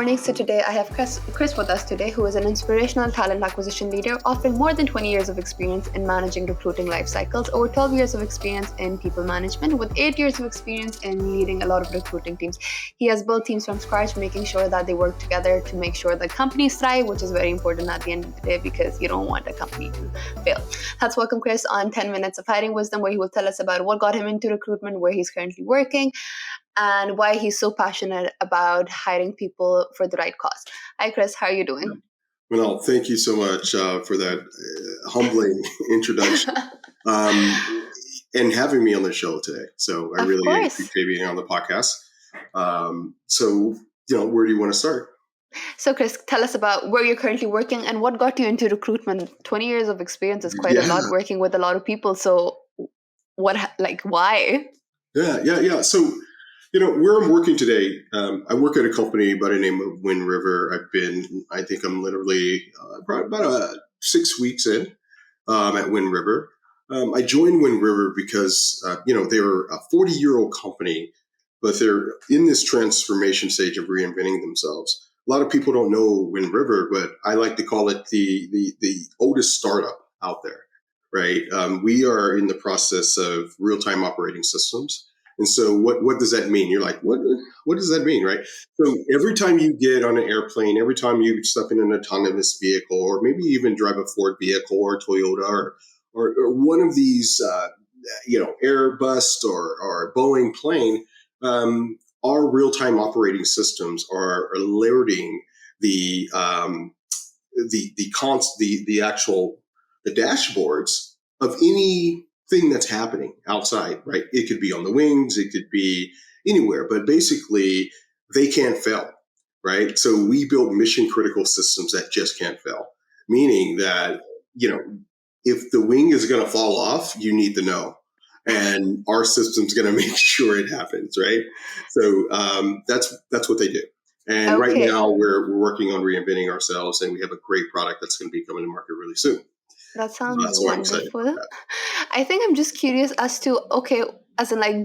morning. So today I have Chris with us today, who is an inspirational talent acquisition leader, offering more than 20 years of experience in managing recruiting life cycles, over 12 years of experience in people management, with 8 years of experience in leading a lot of recruiting teams. He has built teams from scratch, making sure that they work together to make sure that companies thrive, which is very important at the end of the day because you don't want a company to fail. Let's welcome Chris on 10 Minutes of Hiring Wisdom, where he will tell us about what got him into recruitment, where he's currently working, and why he's so passionate about hiring people for the right cause. Hi, Chris. How are you doing? Well, thank you so much for that humbling introduction and having me on the show today. So I really appreciate being on the podcast. Where do you want to start? So, Chris, tell us about where you're currently working and what got you into recruitment. 20 years of experience is quite a lot, working with a lot of people. So why? Yeah. So, where I'm working today, I work at a company by the name of Wind River. I'm literally about 6 weeks in at Wind River. I joined Wind River because, they're a 40-year-old company, but they're in this transformation stage of reinventing themselves. A lot of people don't know Wind River, but I like to call it the oldest startup out there, right? We are in the process of real-time operating systems. And so what does that mean? You're like, what does that mean, right? So every time you get on an airplane, every time you step in an autonomous vehicle, or maybe even drive a Ford vehicle or a Toyota or one of these, Airbus or Boeing plane, our real-time operating systems are alerting the dashboards of anything that's happening outside, right? It could be on the wings, it could be anywhere, but basically they can't fail, right? So we build mission critical systems that just can't fail, meaning that, if the wing is going to fall off, you need to know. And our system's going to make sure it happens, right? So that's what they do. And Right now we're working on reinventing ourselves, and we have a great product that's going to be coming to market really soon. That sounds wonderful. I think I'm just curious as to,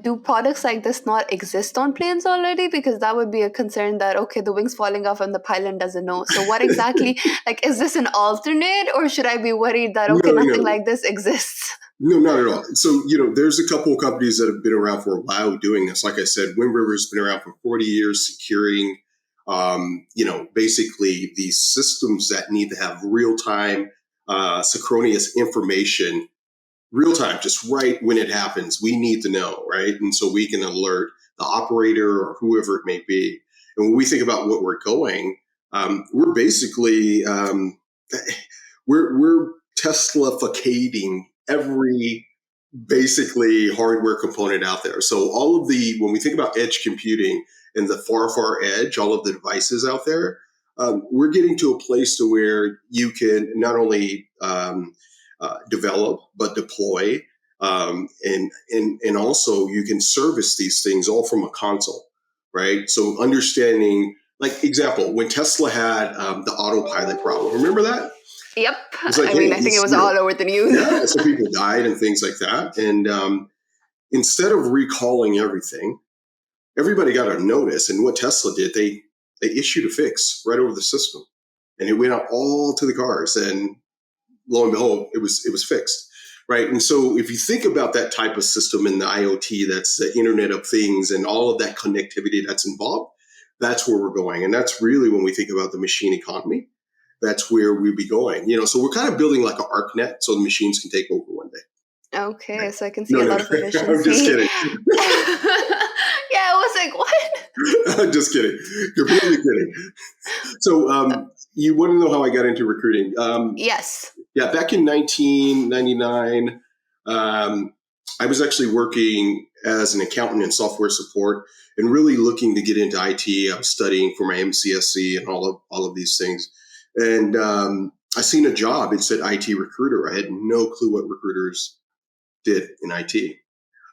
do products like this not exist on planes already? Because that would be a concern that, the wing's falling off and the pilot doesn't know. So what exactly, is this an alternate, or should I be worried that, nothing like this exists? No, not at all. So, there's a couple of companies that have been around for a while doing this. Like I said, Wind River's been around for 40 years, securing, basically these systems that need to have real-time, synchronous information, real-time, just right when it happens. We need to know, right? And so we can alert the operator or whoever it may be. And when we think about what we're going, we're basically, we're Tesla-ficating every basically hardware component out there. So when we think about edge computing and the far edge, all of the devices out there, we're getting to a place to where you can not only develop but deploy, and also you can service these things all from a console, right? So understanding, like example, when Tesla had the autopilot problem, remember that? Yep. I think it was all over the news. Yeah, so people died and things like that. And instead of recalling everything, everybody got a notice. And what Tesla did, they issued a fix right over the system. And it went out all to the cars. And lo and behold, it was fixed, right? And so if you think about that type of system in the IoT, that's the Internet of Things and all of that connectivity that's involved, that's where we're going. And that's really when we think about the machine economy. That's where we'll be going. So we're kind of building like an ArcNet so the machines can take over one day. Okay, right. So I can see a lot of efficiency. I'm just kidding. Yeah, I was like, what? I'm just kidding. Completely kidding. So you want to know how I got into recruiting? Yes. Yeah, back in 1999, I was actually working as an accountant in software support and really looking to get into IT. I was studying for my MCSE and all of these things. And I seen a job. It said IT recruiter. I had no clue what recruiters did in IT.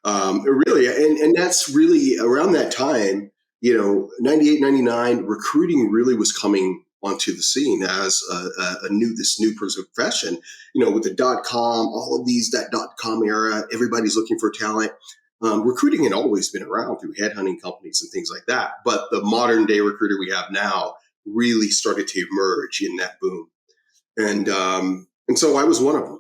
Really, and that's really around that time, 98, 99, recruiting really was coming onto the scene as this new profession, with the .com, all of these, that .com era, everybody's looking for talent. Recruiting had always been around through headhunting companies and things like that. But the modern day recruiter we have now really started to emerge in that boom. And so I was one of them.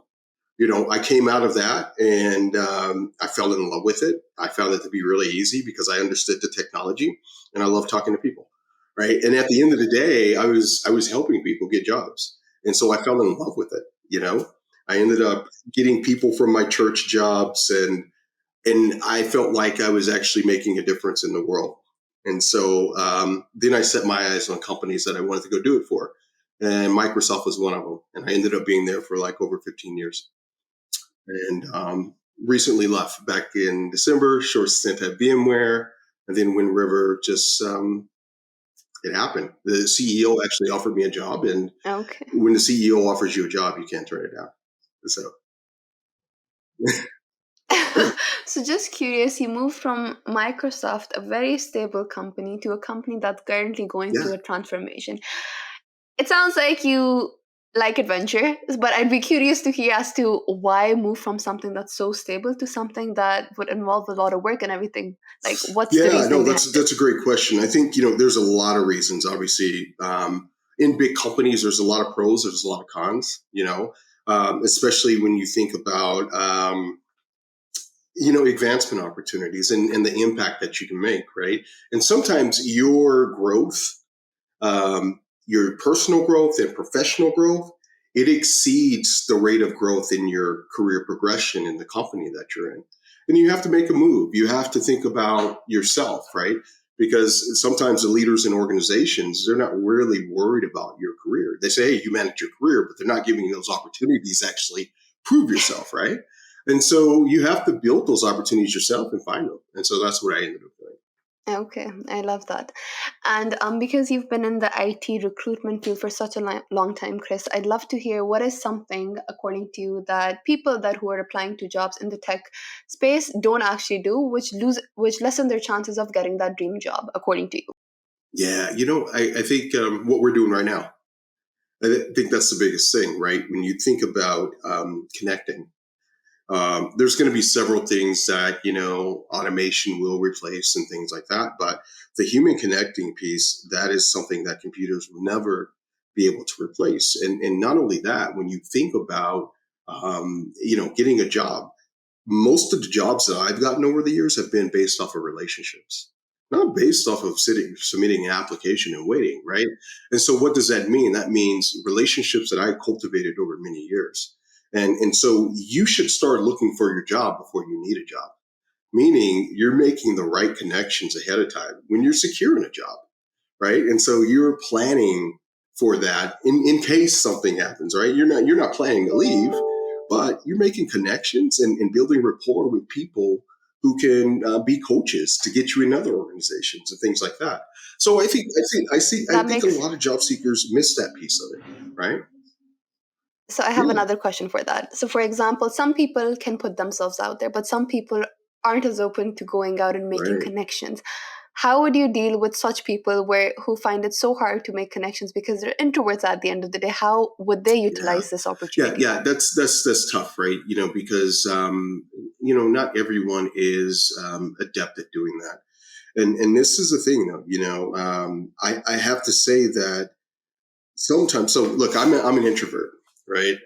I came out of that and I fell in love with it. I found it to be really easy because I understood the technology and I love talking to people, right? And at the end of the day, I was helping people get jobs, and so I fell in love with it. I ended up getting people from my church jobs, and I felt like I was actually making a difference in the world. And so then I set my eyes on companies that I wanted to go do it for, and Microsoft was one of them. And I ended up being there for like over 15 years. And recently left back in December, short stint at VMware, and then Wind River just it happened. The CEO actually offered me a job, and Okay. when the CEO offers you a job, you can't turn it down. So So just curious, you moved from Microsoft, a very stable company, to a company that's currently going yeah, through a transformation. It sounds like you like adventure, but I'd be curious to hear as to why move from something that's so stable to something that would involve a lot of work and everything. Like, what's the yeah, no, reasoning behind it? that's a great question. I think there's a lot of reasons. Obviously, in big companies, there's a lot of pros, there's a lot of cons. Especially when you think about advancement opportunities and the impact that you can make, right? And sometimes your growth, your personal growth and professional growth, it exceeds the rate of growth in your career progression in the company that you're in. And you have to make a move. You have to think about yourself, right? Because sometimes the leaders in organizations, they're not really worried about your career. They say, hey, you manage your career, but they're not giving you those opportunities to actually prove yourself, right? And so you have to build those opportunities yourself and find them. And so that's what I ended up doing. Okay, I love that. And because you've been in the IT recruitment field for such a long time, Chris, I'd love to hear what is something, according to you, that people that who are applying to jobs in the tech space don't actually do, which lessen their chances of getting that dream job, according to you. Yeah, I think what we're doing right now, think that's the biggest thing, right? When you think about connecting, there's going to be several things that, automation will replace and things like that. But the human connecting piece, that is something that computers will never be able to replace. And not only that, when you think about, getting a job, most of the jobs that I've gotten over the years have been based off of relationships, not based off of submitting an application and waiting, right? And so what does that mean? That means relationships that I cultivated over many years. And so you should start looking for your job before you need a job, meaning you're making the right connections ahead of time when you're securing a job, right? And so you're planning for that in case something happens, right? You're not planning to leave, but you're making connections and building rapport with people who can be coaches to get you in other organizations and things like that. So I That think a makes lot of job seekers miss that piece of it, right? So I have Yeah, another question for that. So, for example, some people can put themselves out there, but some people aren't as open to going out and making right. connections. How would you deal with such people who find it so hard to make connections because they're introverts at the end of the day? How would they Yeah, utilize this yeah, opportunity? yeah. That's tough, right? Because not everyone is adept at doing that. And this is the thing, though. I have to say that sometimes. So look, I'm an introvert, right?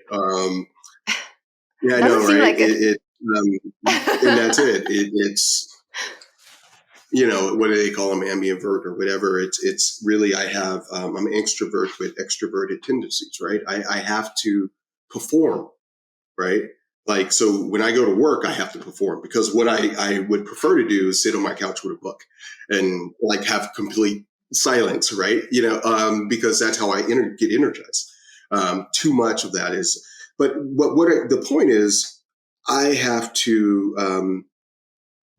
Yeah, I Doesn't know, seem right? like it. And that's it. It's what do they call them, ambivert or whatever. It's really I'm an extrovert with extroverted tendencies, right? I have to perform, right? Like, so when I go to work, I have to perform because what I would prefer to do is sit on my couch with a book and like have complete silence, right? Because that's how I get energized. Too much of that is, but the point is, I have to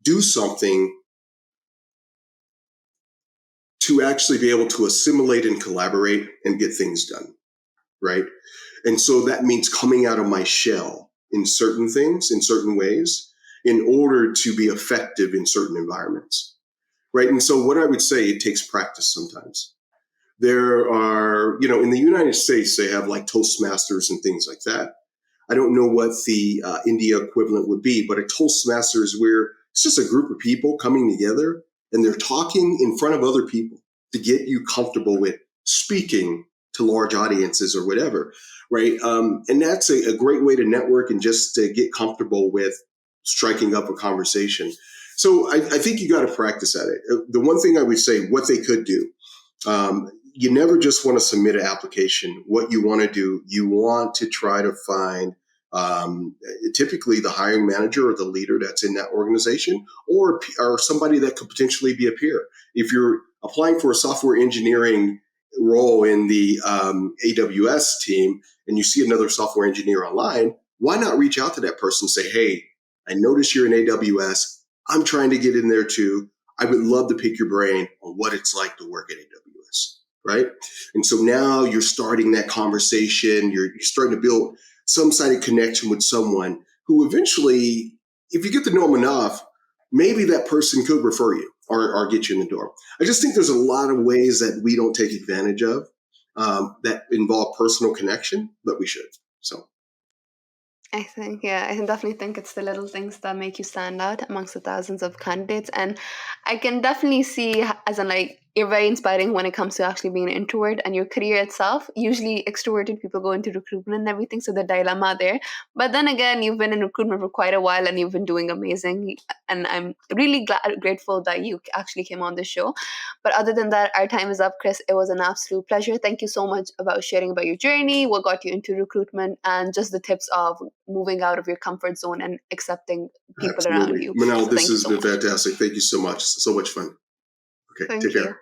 do something to actually be able to assimilate and collaborate and get things done, right? And so that means coming out of my shell in certain things, in certain ways, in order to be effective in certain environments, right? And so what I would say, it takes practice sometimes. There are, in the United States, they have like Toastmasters and things like that. I don't know what the India equivalent would be, but a Toastmaster is where it's just a group of people coming together and they're talking in front of other people to get you comfortable with speaking to large audiences or whatever, right? And that's a great way to network and just to get comfortable with striking up a conversation. So I think you got to practice at it. The one thing I would say, what they could do, you never just want to submit an application. What you want to do, you want to try to find typically the hiring manager or the leader that's in that organization, or somebody that could potentially be a peer. If you're applying for a software engineering role in the AWS team and you see another software engineer online, why not reach out to that person and say, hey, I noticed you're in AWS. I'm trying to get in there too. I would love to pick your brain on what it's like to work at AWS, right? And so now you're starting that conversation. You're starting to build some sort of connection with someone who eventually, if you get to know them enough, maybe that person could refer you or get you in the door. I just think there's a lot of ways that we don't take advantage of that involve personal connection, but we should. So. I definitely think it's the little things that make you stand out amongst the thousands of candidates. And I can definitely see, as in, like, you're very inspiring when it comes to actually being an introvert and your career itself. Usually extroverted people go into recruitment and everything, so the dilemma there. But then again, you've been in recruitment for quite a while and you've been doing amazing. And I'm really grateful that you actually came on the show. But other than that, our time is up, Chris. It was an absolute pleasure. Thank you so much about sharing about your journey, what got you into recruitment, and just the tips of moving out of your comfort zone and accepting people around Absolutely. you. Manal, So this thank you has so been much. fantastic. Thank you so much. So much fun. Okay, Thank take you. care.